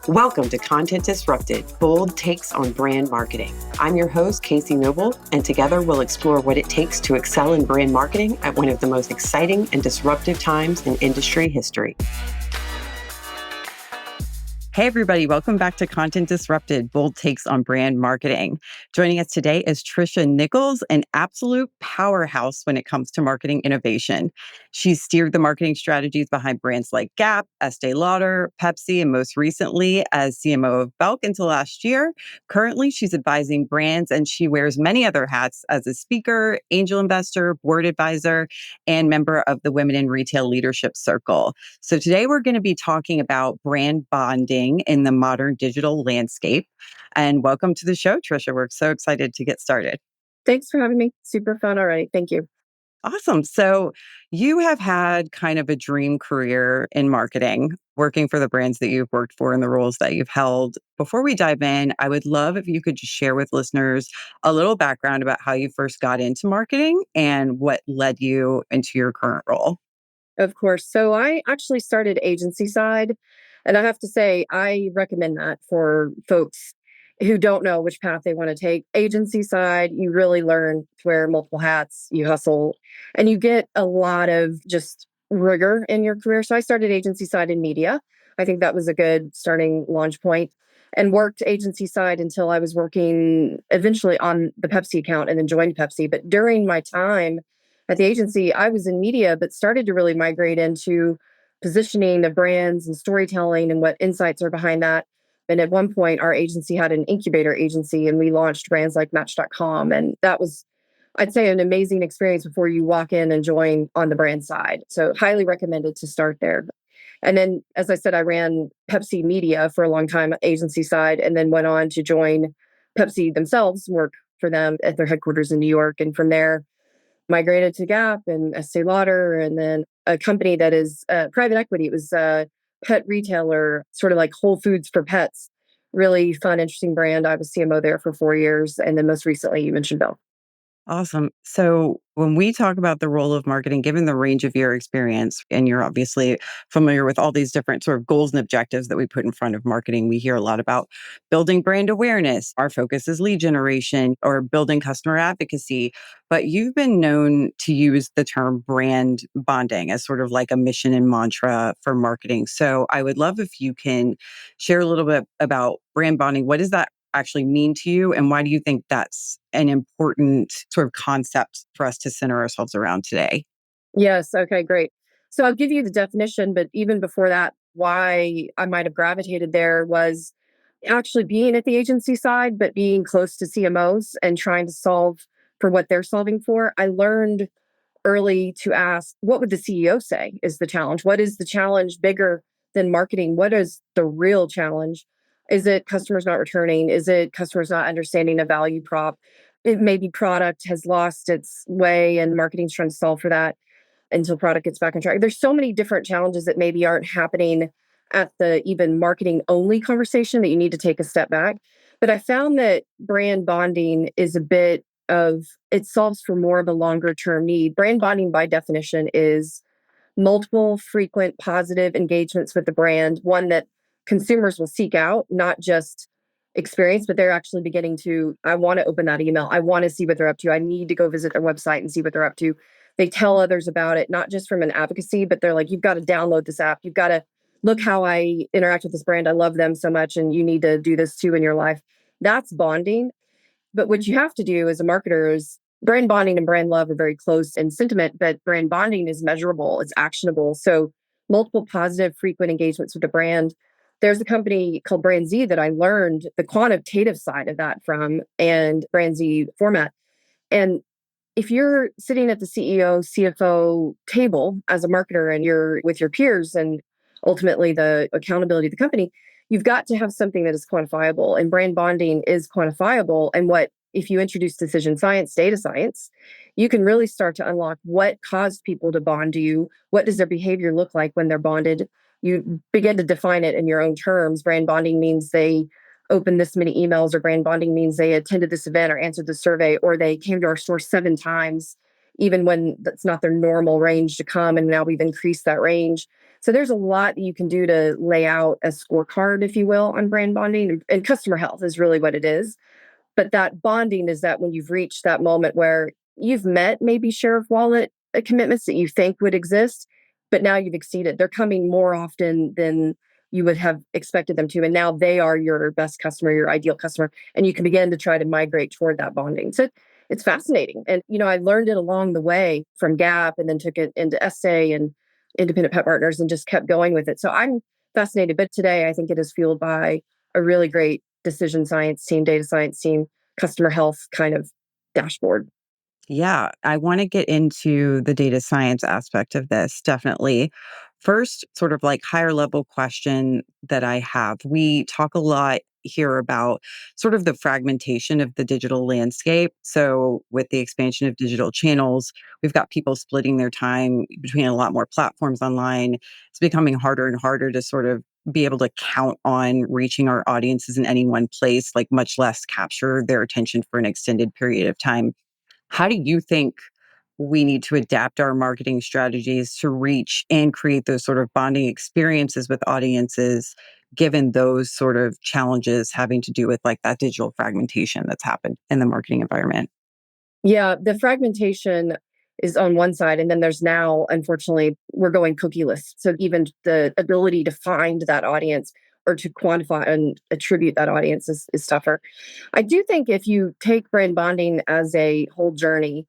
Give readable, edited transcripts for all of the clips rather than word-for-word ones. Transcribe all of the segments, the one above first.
Welcome to Content Disrupted, bold takes on brand marketing. I'm your host, Casey Noble, and together we'll explore what it takes to excel in brand marketing at one of the most exciting and disruptive times in industry history. Hey, everybody. Welcome back to Content Disrupted, bold takes on brand marketing. Joining us today is Tricia Nichols, an absolute powerhouse when it comes to marketing innovation. She's steered the marketing strategies behind brands like Gap, Estee Lauder, Pepsi, and most recently as CMO of Belk until last year. Currently, she's advising brands and she wears many other hats as a speaker, angel investor, board advisor, and member of the Women in Retail Leadership Circle. So today we're going to be talking about brand bonding in the modern digital landscape. And welcome to the show, Tricia. We're so excited to get started. Thanks for having me. Super fun already. Thank you. Awesome. So you have had kind of a dream career in marketing, working for the brands that you've worked for and the roles that you've held. Before we dive in, I would love if you could just share with listeners a little background about how you first got into marketing and what led you into your current role. Of course. So I actually started agency side. And I have to say, I recommend that for folks who don't know which path they want to take. Agency side, you really learn to wear multiple hats, you hustle, and you get a lot of just rigor in your career. So I started agency side in media. I think that was a good starting launch point, and worked agency side until I was working eventually on the Pepsi account and then joined Pepsi. But during my time at the agency, I was in media, but started to really migrate into positioning of brands and storytelling and what insights are behind that. And at one point, our agency had an incubator agency and we launched brands like Match.com. And that was, I'd say, an amazing experience before you walk in and join on the brand side. So highly recommended to start there. And then, as I said, I ran Pepsi Media for a long time, agency side, and then went on to join Pepsi themselves, work for them at their headquarters in New York. And from there, migrated to Gap and Estee Lauder, and then a company that is private equity. It was a pet retailer, sort of like Whole Foods for pets. Really fun, interesting brand. I was CMO there for 4 years. And then most recently, you mentioned Bell. Awesome. So when we talk about the role of marketing, given the range of your experience, and you're obviously familiar with all these different sort of goals and objectives that we put in front of marketing, we hear a lot about building brand awareness. Our focus is lead generation or building customer advocacy. But you've been known to use the term brand bonding as sort of like a mission and mantra for marketing. So I would love if you can share a little bit about brand bonding. What does that actually mean to you? And why do you think that's an important sort of concept for us to center ourselves around today? Yes. Okay, great. So I'll give you the definition, but even before that, why I might have gravitated there was actually being at the agency side, but being close to CMOs and trying to solve for what they're solving for. I learned early to ask, what would the CEO say is the challenge? What is the challenge bigger than marketing? What is the real challenge? Is it customers not returning? Is it customers not understanding a value prop? It may be product has lost its way and marketing's trying to solve for that until product gets back on track. There's so many different challenges that maybe aren't happening at the even marketing only conversation that you need to take a step back. But I found that brand bonding is a bit of, it solves for more of a longer term need. Brand bonding by definition is multiple frequent positive engagements with the brand, one that consumers will seek out, not just experience, but they're actually beginning to, I want to open that email. I want to see what they're up to. I need to go visit their website and see what they're up to. They tell others about it, not just from an advocacy, but they're like, you've got to download this app. You've got to look how I interact with this brand. I love them so much. And you need to do this too in your life. That's bonding. But what you have to do as a marketer is brand bonding and brand love are very close in sentiment, but brand bonding is measurable, it's actionable. So multiple positive, frequent engagements with the brand. There's a company called Brand Z that I learned the quantitative side of that from, and Brand Z format. And if you're sitting at the CEO, CFO table as a marketer and you're with your peers and ultimately the accountability of the company, you've got to have something that is quantifiable. And brand bonding is quantifiable. And what, if you introduce decision science, data science, you can really start to unlock what caused people to bond to you. What does their behavior look like when they're bonded? You begin to define it in your own terms. Brand bonding means they opened this many emails, or brand bonding means they attended this event or answered the survey, or they came to our store 7 times, even when that's not their normal range to come. And now we've increased that range. So there's a lot that you can do to lay out a scorecard, if you will, on brand bonding, and customer health is really what it is. But that bonding is that when you've reached that moment where you've met maybe share of wallet commitments that you think would exist, but now you've exceeded. They're coming more often than you would have expected them to. And now they are your best customer, your ideal customer. And you can begin to try to migrate toward that bonding. So it's fascinating. And, I learned it along the way from Gap and then took it into Essay and Independent Pet Partners and just kept going with it. So I'm fascinated. But today I think it is fueled by a really great decision science team, data science team, customer health kind of dashboard. Yeah, I want to get into the data science aspect of this, definitely. First, sort of like higher level question that I have. We talk a lot here about sort of the fragmentation of the digital landscape. So, with the expansion of digital channels, we've got people splitting their time between a lot more platforms online. It's becoming harder and harder to sort of be able to count on reaching our audiences in any one place, like much less capture their attention for an extended period of time. How do you think we need to adapt our marketing strategies to reach and create those sort of bonding experiences with audiences, given those sort of challenges having to do with like that digital fragmentation that's happened in the marketing environment? Yeah, the fragmentation is on one side. And then there's now, unfortunately, we're going cookieless. So even the ability to find that audience or to quantify and attribute that audience is tougher. I do think if you take brand bonding as a whole journey,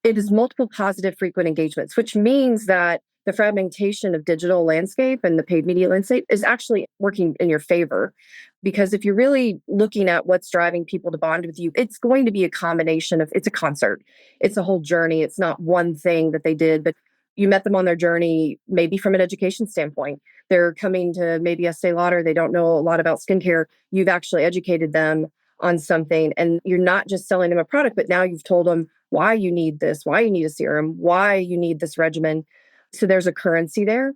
it is multiple positive frequent engagements, which means that the fragmentation of digital landscape and the paid media landscape is actually working in your favor. Because if you're really looking at what's driving people to bond with you, it's going to be a combination of it's a concert, it's a whole journey. It's not one thing that they did, but you met them on their journey, maybe from an education standpoint. They're coming to maybe Estee Lauder. They don't know a lot about skincare. You've actually educated them on something, and you're not just selling them a product, but now you've told them why you need this, why you need a serum, why you need this regimen. So there's a currency there.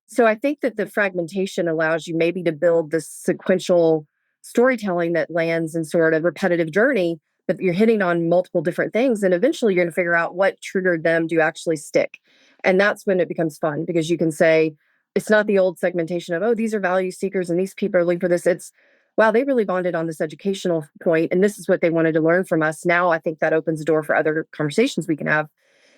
So I think that the fragmentation allows you maybe to build this sequential storytelling that lands in sort of repetitive journey, but you're hitting on multiple different things. And eventually you're going to figure out what triggered them to actually stick. And that's when it becomes fun because you can say, it's not the old segmentation of, oh, these are value seekers and these people are looking for this. It's, wow, they really bonded on this educational point, and this is what they wanted to learn from us. Now I think that opens the door for other conversations we can have.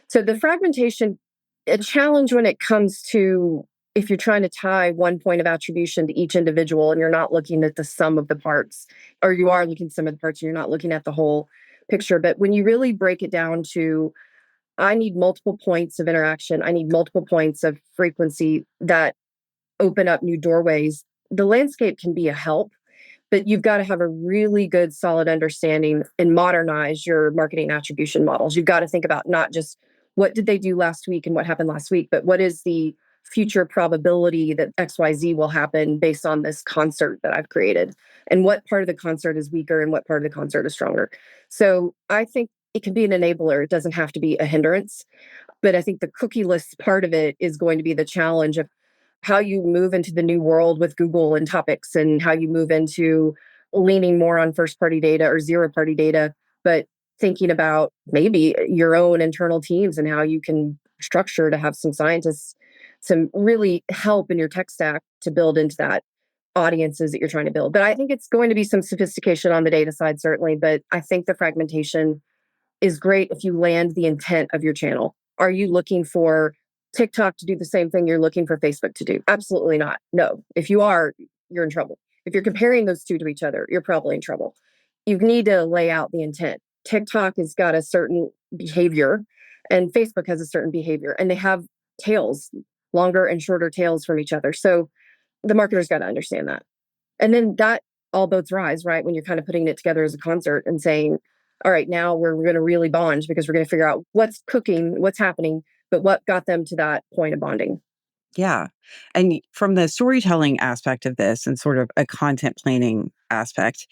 So the fragmentation, a challenge when it comes to if you're trying to tie one point of attribution to each individual and you're not looking at the sum of the parts, or you are looking at some of the parts and you're not looking at the whole picture. But when you really break it down to, I need multiple points of interaction, I need multiple points of frequency that open up new doorways, the landscape can be a help, but you've got to have a really good, solid understanding and modernize your marketing attribution models. You've got to think about not just what did they do last week and what happened last week, but what is the future probability that XYZ will happen based on this concert that I've created? And what part of the concert is weaker and what part of the concert is stronger? So I think it can be an enabler. It doesn't have to be a hindrance. But I think the cookieless part of it is going to be the challenge of how you move into the new world with Google and topics and how you move into leaning more on first party data or zero party data, but thinking about maybe your own internal teams and how you can structure to have some scientists, some really help in your tech stack to build into that audiences that you're trying to build. But I think it's going to be some sophistication on the data side, certainly. But I think the fragmentation is great if you land the intent of your channel. Are you looking for TikTok to do the same thing you're looking for Facebook to do? Absolutely not. No. If you are, you're in trouble. If you're comparing those two to each other, you're probably in trouble. You need to lay out the intent. TikTok has got a certain behavior and Facebook has a certain behavior, and they have tails, longer and shorter tails from each other. So the marketer's got to understand that. And then that all boats rise, right? When you're kind of putting it together as a concert and saying, all right, now we're going to really bond because we're going to figure out what's cooking, what's happening, but what got them to that point of bonding. Yeah. And from the storytelling aspect of this and sort of a content planning aspect,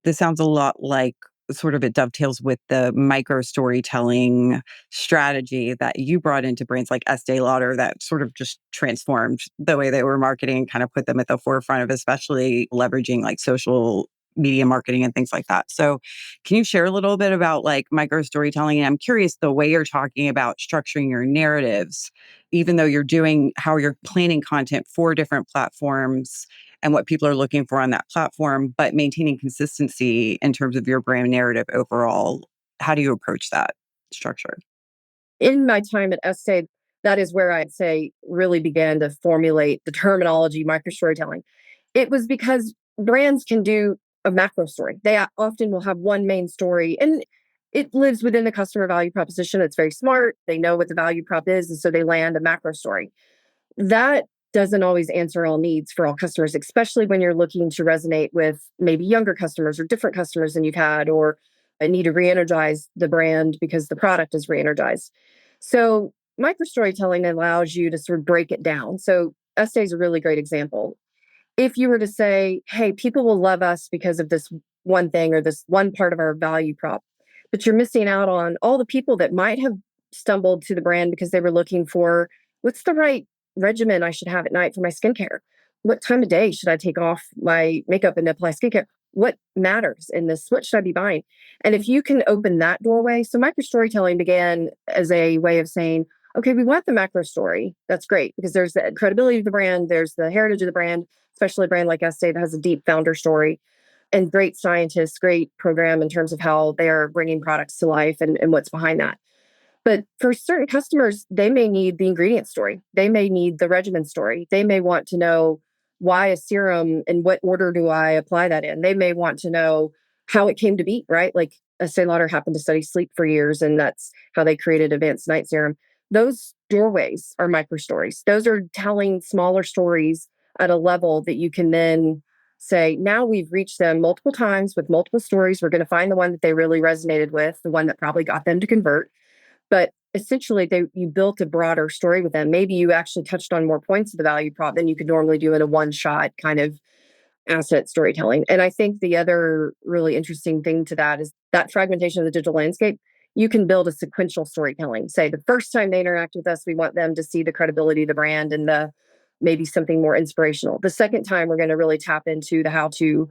this sounds a lot like sort of it dovetails with the micro storytelling strategy that you brought into brands like Estee Lauder that sort of just transformed the way they were marketing and kind of put them at the forefront of especially leveraging like social media marketing and things like that. So can you share a little bit about like micro storytelling? And I'm curious the way you're talking about structuring your narratives, even though you're doing how you're planning content for different platforms and what people are looking for on that platform, but maintaining consistency in terms of your brand narrative overall. How do you approach that structure? In my time at Estee, that is where I'd say really began to formulate the terminology micro storytelling. It was because brands can do a macro story. They often will have one main story and it lives within the customer value proposition. It's very smart. They know what the value prop is. And so they land a macro story. That doesn't always answer all needs for all customers, especially when you're looking to resonate with maybe younger customers or different customers than you've had, or need to re energize the brand because the product is re energized. So, micro storytelling allows you to sort of break it down. So, Estee is a really great example. If you were to say, hey, people will love us because of this one thing or this one part of our value prop, but you're missing out on all the people that might have stumbled to the brand because they were looking for what's the right regimen I should have at night for my skincare? What time of day should I take off my makeup and apply skincare? What matters in this? What should I be buying? And if you can open that doorway, so micro storytelling began as a way of saying, okay, we want the macro story. That's great because there's the credibility of the brand, there's the heritage of the brand, especially a brand like Estee that has a deep founder story and great scientists, great program in terms of how they are bringing products to life and what's behind that. But for certain customers, they may need the ingredient story. They may need the regimen story. They may want to know why a serum and what order do I apply that in. They may want to know how it came to be, right? Like Estee Lauder happened to study sleep for years, and that's how they created Advanced Night Serum. Those doorways are micro stories. Those are telling smaller stories at a level that you can then say, now we've reached them multiple times with multiple stories. We're going to find the one that they really resonated with, the one that probably got them to convert. But essentially, you built a broader story with them. Maybe you actually touched on more points of the value prop than you could normally do in a one shot kind of asset storytelling. And I think the other really interesting thing to that is that fragmentation of the digital landscape. You can build a sequential storytelling. Say the first time they interact with us, we want them to see the credibility of the brand and the maybe something more inspirational. The second time, we're going to really tap into the how to.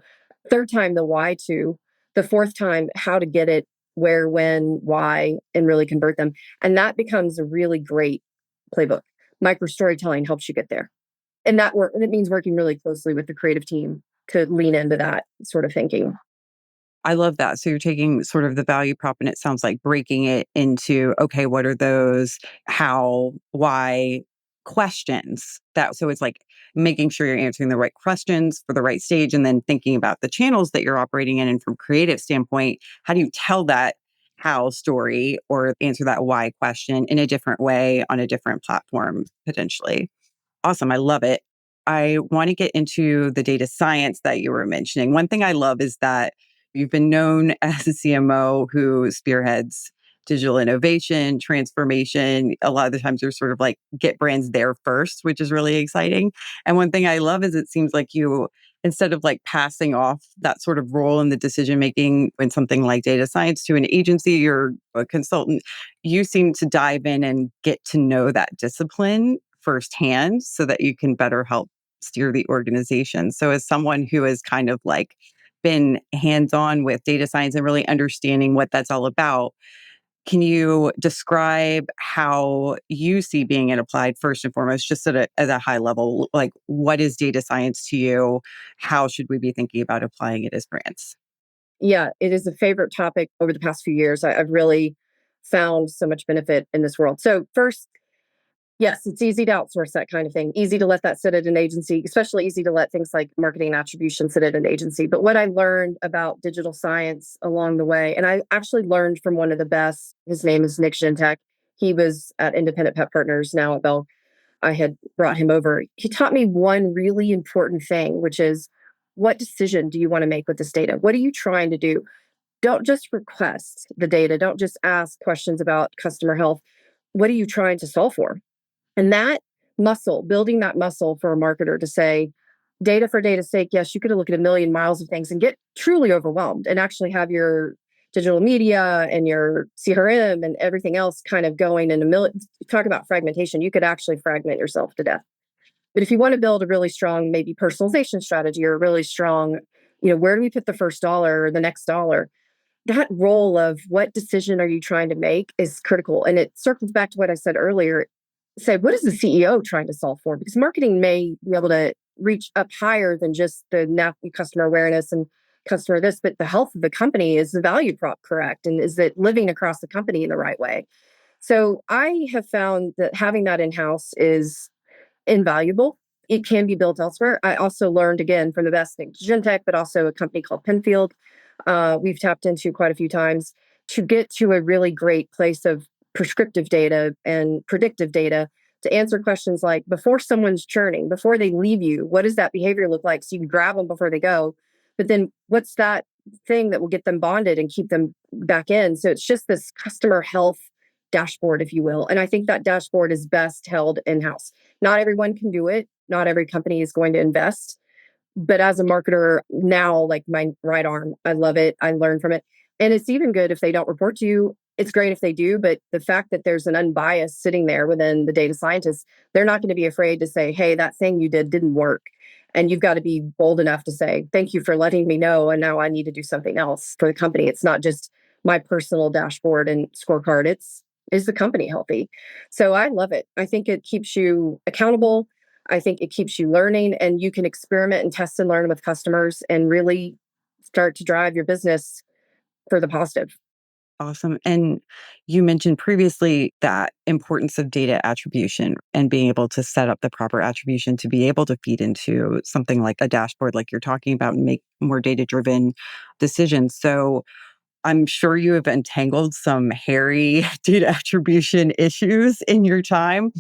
Third time, the why to. The fourth time, how to get it, where, when, why, and really convert them. And that becomes a really great playbook. Micro storytelling helps you get there. And that means working really closely with the creative team to lean into that sort of thinking. I love that. So you're taking sort of the value prop and it sounds like breaking it into, okay, what are those how, why questions that, so it's like making sure you're answering the right questions for the right stage and then thinking about the channels that you're operating in. And from creative standpoint, how do you tell that how story or answer that why question in a different way on a different platform potentially? Awesome. I love it. I want to get into the data science that you were mentioning. One thing I love is that you've been known as a CMO who spearheads digital innovation, transformation. A lot of the times you're sort of like get brands there first, which is really exciting. And one thing I love is it seems like you, instead of like passing off that sort of role in the decision making when something like data science to an agency or a consultant, you seem to dive in and get to know that discipline firsthand so that you can better help steer the organization. So as someone who has kind of like been hands-on with data science and really understanding what that's all about, can you describe how you see being it applied first and foremost, just at a high level? Like, what is data science to you? How should we be thinking about applying it as brands? Yeah, it is a favorite topic over the past few years. I've really found so much benefit in this world. So, first, yes, it's easy to outsource that kind of thing. Easy to let that sit at an agency, especially easy to let things like marketing and attribution sit at an agency. But what I learned about digital science along the way, and I actually learned from one of the best, his name is Nick Gentek. He was at Independent Pet Partners, now at Bell. I had brought him over. He taught me one really important thing, which is what decision do you want to make with this data? What are you trying to do? Don't just request the data. Don't just ask questions about customer health. What are you trying to solve for? And that muscle, building that muscle for a marketer to say, data for data's sake, yes, you could look at a million miles of things and get truly overwhelmed and actually have your digital media and your CRM and everything else kind of going in a million. Talk about fragmentation. You could actually fragment yourself to death. But if you want to build a really strong, maybe personalization strategy or a really strong where do we put the first dollar or the next dollar? That role of what decision are you trying to make is critical. And it circles back to what I said earlier. Say, what is the CEO trying to solve for? Because marketing may be able to reach up higher than just the customer awareness and customer this, but the health of the company. Is the value prop correct? And is it living across the company in the right way? So I have found that having that in house is invaluable. It can be built elsewhere. I also learned again from the best thing, Gentech, but also a company called Penfield. We've tapped into quite a few times to get to a really great place of prescriptive data and predictive data to answer questions like before someone's churning, before they leave you, what does that behavior look like? So you can grab them before they go. But then what's that thing that will get them bonded and keep them back in? So it's just this customer health dashboard, if you will. And I think that dashboard is best held in house. Not everyone can do it. Not every company is going to invest. But as a marketer now, like my right arm, I love it. I learn from it. And it's even good if they don't report to you. It's great if they do, but the fact that there's an unbiased sitting there within the data scientists, they're not going to be afraid to say, hey, that thing you did didn't work. And you've got to be bold enough to say, thank you for letting me know. And now I need to do something else for the company. It's not just my personal dashboard and scorecard. Is the company healthy? So I love it. I think it keeps you accountable. I think it keeps you learning, and you can experiment and test and learn with customers and really start to drive your business for the positive. Awesome. And you mentioned previously that importance of data attribution and being able to set up the proper attribution to be able to feed into something like a dashboard, like you're talking about, and make more data driven decisions. So I'm sure you have entangled some hairy data attribution issues in your time.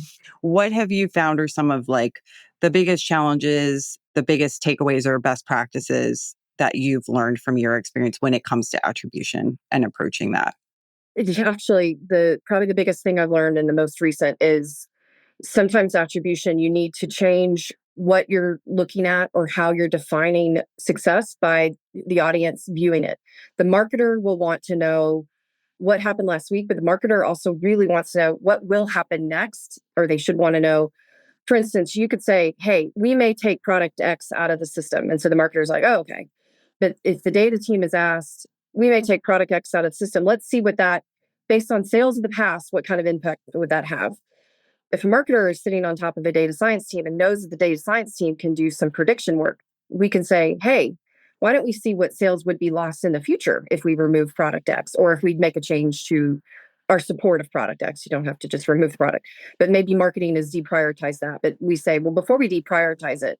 What have you found are some of like the biggest challenges, the biggest takeaways or best practices that you've learned from your experience when it comes to attribution and approaching that? Actually, the probably the biggest thing I've learned in the most recent is sometimes attribution, you need to change what you're looking at or how you're defining success by the audience viewing it. The marketer will want to know what happened last week, but the marketer also really wants to know what will happen next, or they should want to know. For instance, you could say, hey, we may take product X out of the system. And so the marketer's like, oh, okay. But if the data team is asked, we may take product X out of the system, let's see what that, based on sales of the past, what kind of impact would that have? If a marketer is sitting on top of a data science team and knows that the data science team can do some prediction work, we can say, hey, why don't we see what sales would be lost in the future if we remove product X, or if we'd make a change to our support of product X? You don't have to just remove the product, but maybe marketing is deprioritize that. But we say, well, before we deprioritize it,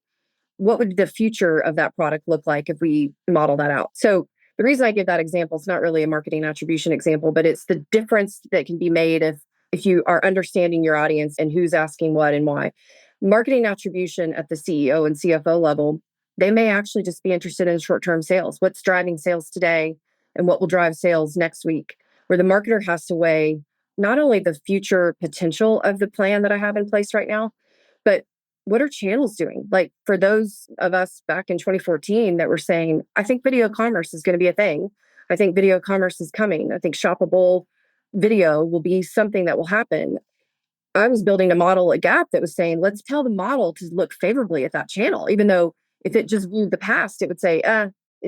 what would the future of that product look like if we model that out? So the reason I give that example, it's not really a marketing attribution example, but it's the difference that can be made if you are understanding your audience and who's asking what and why. Marketing attribution at the CEO and CFO level, they may actually just be interested in short-term sales. What's driving sales today and what will drive sales next week? Where the marketer has to weigh not only the future potential of the plan that I have in place right now, but what are channels doing? Like for those of us back in 2014 that were saying, I think video commerce is going to be a thing. I think video commerce is coming. I think shoppable video will be something that will happen. I was building a model at Gap that was saying, let's tell the model to look favorably at that channel, even though if it just viewed the past, it would say,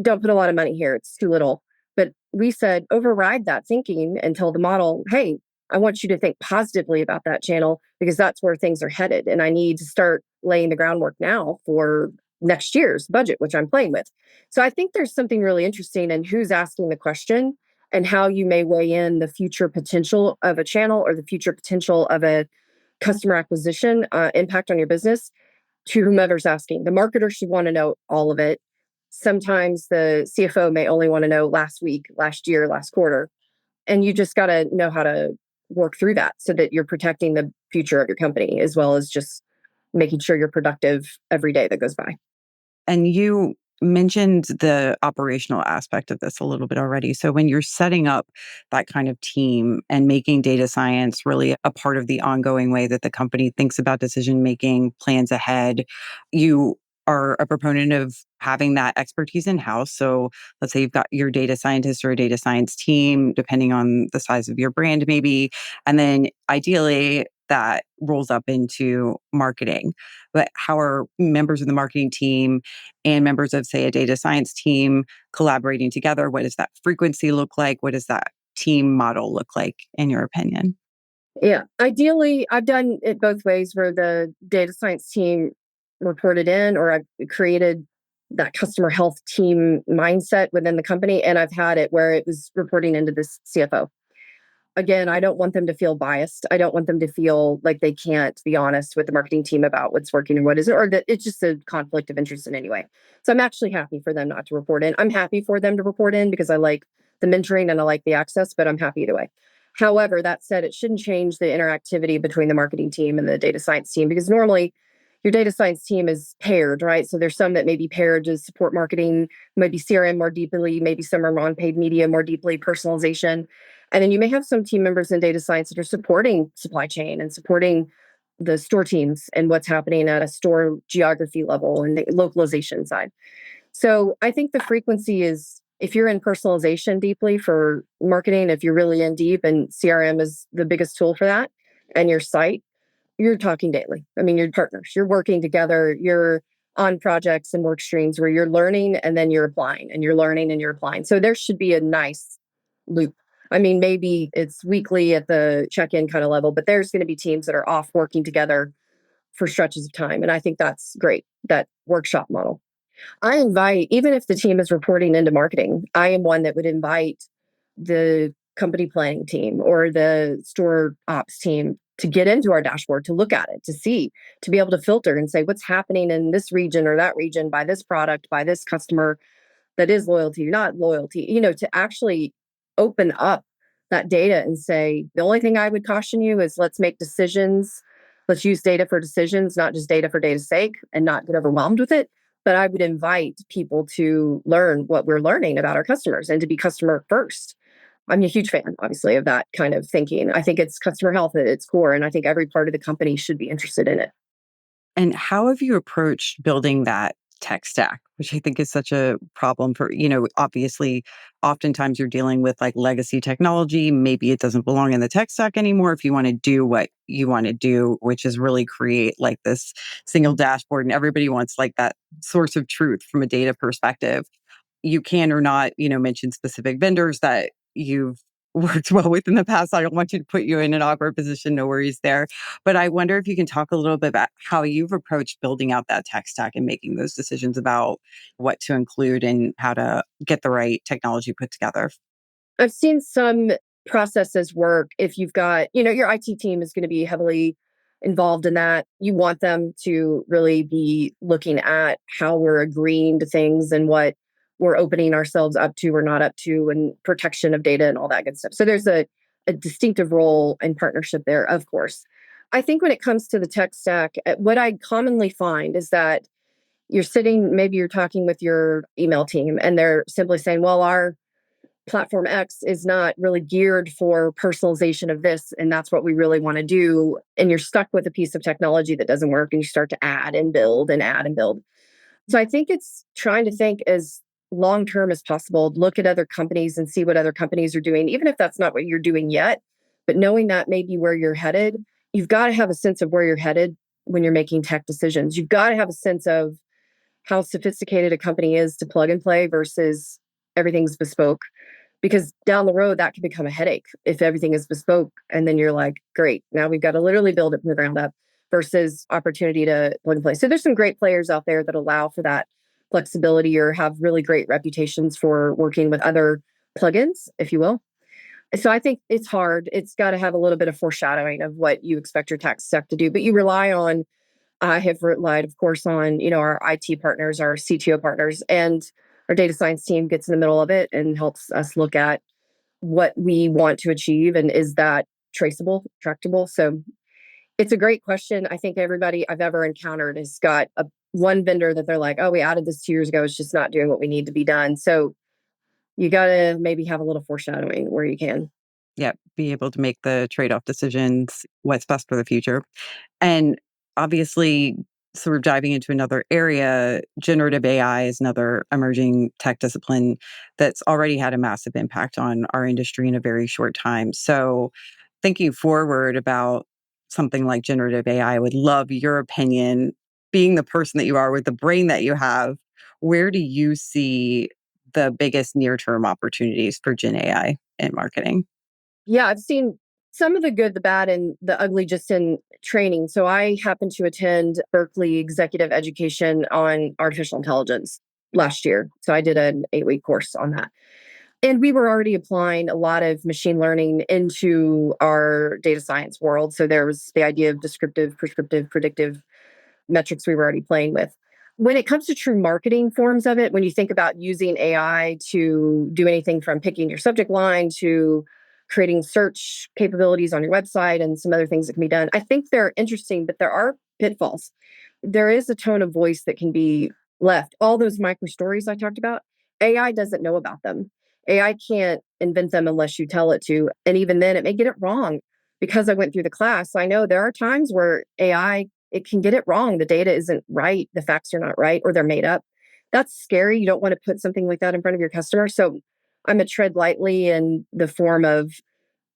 don't put a lot of money here. It's too little. But we said, override that thinking and tell the model, hey, I want you to think positively about that channel because that's where things are headed. And I need to start laying the groundwork now for next year's budget, which I'm playing with. So I think there's something really interesting in who's asking the question and how you may weigh in the future potential of a channel or the future potential of a customer acquisition impact on your business to whomever's asking. The marketer should want to know all of it. Sometimes the CFO may only want to know last week, last year, last quarter. And you just got to know how to work through that so that you're protecting the future of your company as well as just making sure you're productive every day that goes by. And you mentioned the operational aspect of this a little bit already. So when you're setting up that kind of team and making data science really a part of the ongoing way that the company thinks about decision making, plans ahead, you are a proponent of having that expertise in house. So let's say you've got your data scientist or a data science team, depending on the size of your brand, maybe. And then ideally, that rolls up into marketing. But how are members of the marketing team and members of, say, a data science team collaborating together? What does that frequency look like? What does that team model look like, in your opinion? Yeah. Ideally, I've done it both ways where the data science team reported in, or I've created that customer health team mindset within the company. And I've had it where it was reporting into this CFO. Again, I don't want them to feel biased. I don't want them to feel like they can't be honest with the marketing team about what's working and what isn't, or that it's just a conflict of interest in any way. So I'm actually happy for them not to report in. I'm happy for them to report in because I like the mentoring and I like the access, but I'm happy either way. However, that said, it shouldn't change the interactivity between the marketing team and the data science team because normally your data science team is paired, right? So there's some that may be paired to support marketing, maybe CRM more deeply, maybe some are on paid media more deeply, personalization. And then you may have some team members in data science that are supporting supply chain and supporting the store teams and what's happening at a store geography level and the localization side. So I think the frequency is if you're in personalization deeply for marketing, if you're really in deep and CRM is the biggest tool for that, and your site, you're talking daily. I mean, you're partners, you're working together, you're on projects and work streams where you're learning and then you're applying and you're learning and you're applying. So there should be a nice loop. I mean, maybe it's weekly at the check in kind of level, but there's going to be teams that are off working together for stretches of time. And I think that's great, that workshop model. I invite, even if the team is reporting into marketing, I am one that would invite the company planning team or the store ops team to get into our dashboard, to look at it, to see, to be able to filter and say what's happening in this region or that region by this product, by this customer that is loyalty, not loyalty, to actually open up that data and say, the only thing I would caution you is let's make decisions. Let's use data for decisions, not just data for data's sake and not get overwhelmed with it. But I would invite people to learn what we're learning about our customers and to be customer first. I'm a huge fan, obviously, of that kind of thinking. I think it's customer health at its core, and I think every part of the company should be interested in it. And how have you approached building that tech stack, which I think is such a problem for, obviously, oftentimes you're dealing with like legacy technology. Maybe it doesn't belong in the tech stack anymore if you want to do what you want to do, which is really create like this single dashboard. And everybody wants like that source of truth from a data perspective. You can or not, mention specific vendors that you've worked well with in the past. I don't want you to put you in an awkward position. No worries there. But I wonder if you can talk a little bit about how you've approached building out that tech stack and making those decisions about what to include and how to get the right technology put together. I've seen some processes work if you've got, your IT team is going to be heavily involved in that. You want them to really be looking at how we're agreeing to things and what we're opening ourselves up to or not up to and protection of data and all that good stuff. So there's a distinctive role and partnership there, of course. I think when it comes to the tech stack, what I commonly find is that maybe you're talking with your email team and they're simply saying, well, our platform X is not really geared for personalization of this. And that's what we really want to do. And you're stuck with a piece of technology that doesn't work and you start to add and build and add and build. So I think it's trying to think as long term as possible, look at other companies and see what other companies are doing, even if that's not what you're doing yet. But knowing that may be where you're headed, you've got to have a sense of where you're headed when you're making tech decisions. You've got to have a sense of how sophisticated a company is to plug and play versus everything's bespoke, because down the road that can become a headache if everything is bespoke and then you're like, great, now we've got to literally build it from the ground up versus opportunity to plug and play. So there's some great players out there that allow for that flexibility or have really great reputations for working with other plugins, if you will. So I think it's hard. It's got to have a little bit of foreshadowing of what you expect your tech stack to do, but you rely on, I have relied, of course, on, our IT partners, our CTO partners, and our data science team gets in the middle of it and helps us look at what we want to achieve and is that traceable, tractable. So it's a great question. I think everybody I've ever encountered has got one vendor that they're like, oh, we added this 2 years ago. It's just not doing what we need to be done. So you got to maybe have a little foreshadowing where you can. Yeah, be able to make the trade-off decisions, what's best for the future. And obviously, sort of diving into another area, generative AI is another emerging tech discipline that's already had a massive impact on our industry in a very short time. So, thinking forward about something like generative AI. I would love your opinion, being the person that you are with the brain that you have. Where do you see the biggest near-term opportunities for Gen AI in marketing? Yeah, I've seen some of the good, the bad, and the ugly just in training. So I happened to attend Berkeley Executive Education on artificial intelligence last year. So I did an 8-week course on that. And we were already applying a lot of machine learning into our data science world. So there was the idea of descriptive, prescriptive, predictive metrics we were already playing with. When it comes to true marketing forms of it, when you think about using AI to do anything from picking your subject line to creating search capabilities on your website and some other things that can be done, I think they're interesting, but there are pitfalls. There is a tone of voice that can be left. All those micro stories I talked about, AI doesn't know about them. AI can't invent them unless you tell it to. And even then, it may get it wrong. Because I went through the class, I know there are times where AI, it can get it wrong. The data isn't right, the facts are not right, or they're made up. That's scary. You don't want to put something like that in front of your customer. So I'm a tread lightly in the form of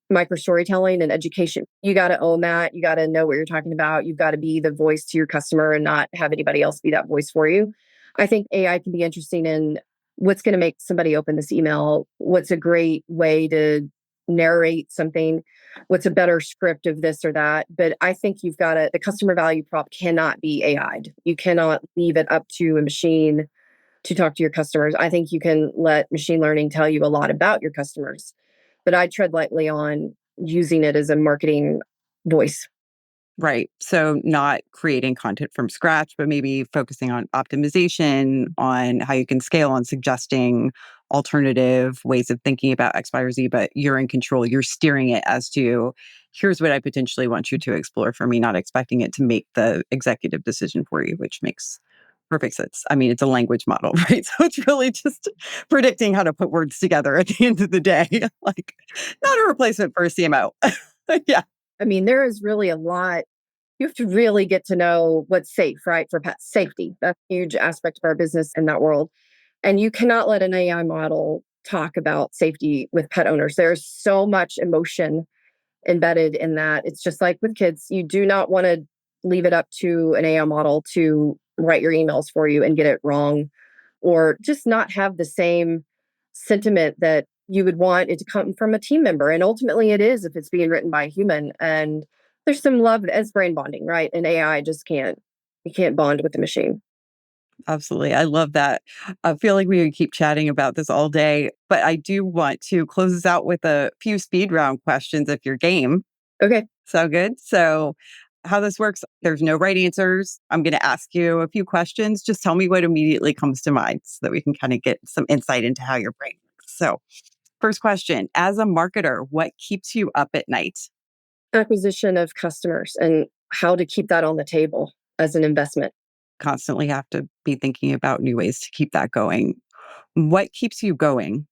micro storytelling and education. You got to own that. You got to know what you're talking about. You've got to be the voice to your customer and not have anybody else be that voice for you. I think AI can be interesting in what's going to make somebody open this email. What's a great way to narrate something? What's a better script of this or that? But I think you've got to, the customer value prop cannot be AI'd. You cannot leave it up to a machine to talk to your customers. I think you can let machine learning tell you a lot about your customers, but I tread lightly on using it as a marketing voice. Right. So not creating content from scratch, but maybe focusing on optimization, on how you can scale, on suggesting alternative ways of thinking about X, Y, or Z, but you're in control. You're steering it as to here's what I potentially want you to explore for me, not expecting it to make the executive decision for you, which makes perfect sense. I mean, it's a language model, right? So it's really just predicting how to put words together at the end of the day. Like not a replacement for a CMO. Yeah. I mean, there is really a lot. You have to really get to know what's safe, right? For pet safety. That's a huge aspect of our business in that world. And you cannot let an AI model talk about safety with pet owners. There's so much emotion embedded in that. It's just like with kids, you do not want to leave it up to an AI model to write your emails for you and get it wrong, or just not have the same sentiment that you would want it to come from a team member. And ultimately, it is if it's being written by a human. And there's some love as brain bonding, right? And AI just can't, you can't bond with the machine. Absolutely. I love that. I feel like we could keep chatting about this all day, but I do want to close this out with a few speed round questions if you're game. Okay. Sound good? So, how this works, there's no right answers. I'm going to ask you a few questions. Just tell me what immediately comes to mind so that we can kind of get some insight into how your brain works. So, first question, as a marketer, what keeps you up at night? Acquisition of customers and how to keep that on the table as an investment. Constantly have to be thinking about new ways to keep that going. What keeps you going?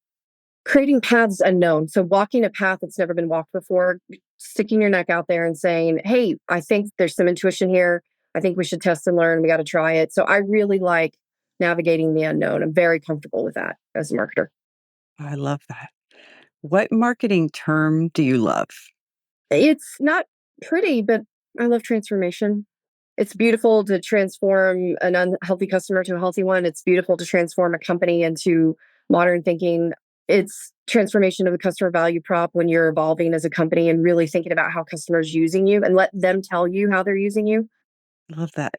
Creating paths unknown. So walking a path that's never been walked before, sticking your neck out there and saying, hey, I think there's some intuition here. I think we should test and learn. We got to try it. So I really like navigating the unknown. I'm very comfortable with that as a marketer. I love that. What marketing term do you love? It's not pretty, but I love transformation. It's beautiful to transform an unhealthy customer to a healthy one. It's beautiful to transform a company into modern thinking. It's transformation of the customer value prop when you're evolving as a company and really thinking about how customers using you and let them tell you how they're using you. Love that.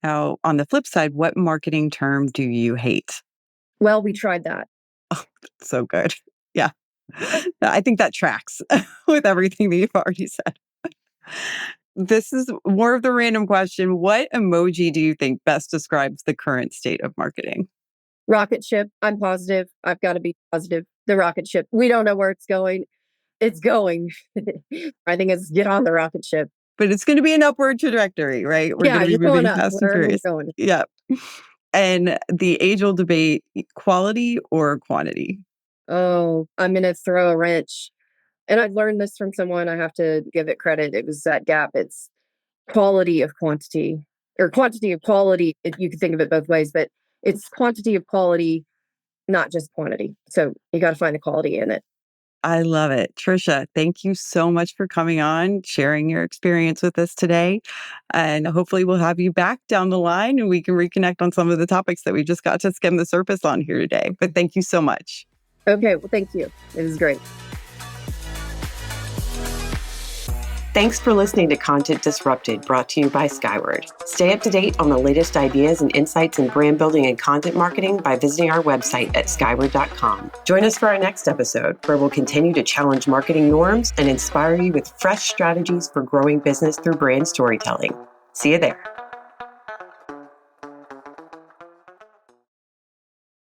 Now, on the flip side, what marketing term do you hate? Well, we tried that. So good. Yeah. I think that tracks with everything that you've already said. This is more of the random question. What emoji do you think best describes the current state of marketing? Rocket ship. I'm positive. I've got to be positive. The rocket ship. We don't know where it's going. It's going. I think it's get on the rocket ship. But it's going to be an upward trajectory, right? We're going Yeah, to be you're going moving up. fast and Where are we furious. going? Yeah. And the age old debate, quality or quantity? Oh, I'm going to throw a wrench. And I learned this from someone. I have to give it credit. It was that gap. It's quality of quantity or quantity of quality. You can think of it both ways, but it's quantity of quality, not just quantity. So you got to find the quality in it. I love it. Tricia, thank you so much for coming on, sharing your experience with us today. And hopefully we'll have you back down the line and we can reconnect on some of the topics that we just got to skim the surface on here today. But thank you so much. Okay, well, thank you. It was great. Thanks for listening to Content Disrupted, brought to you by Skyward. Stay up to date on the latest ideas and insights in brand building and content marketing by visiting our website at skyward.com. Join us for our next episode, where we'll continue to challenge marketing norms and inspire you with fresh strategies for growing business through brand storytelling. See you there.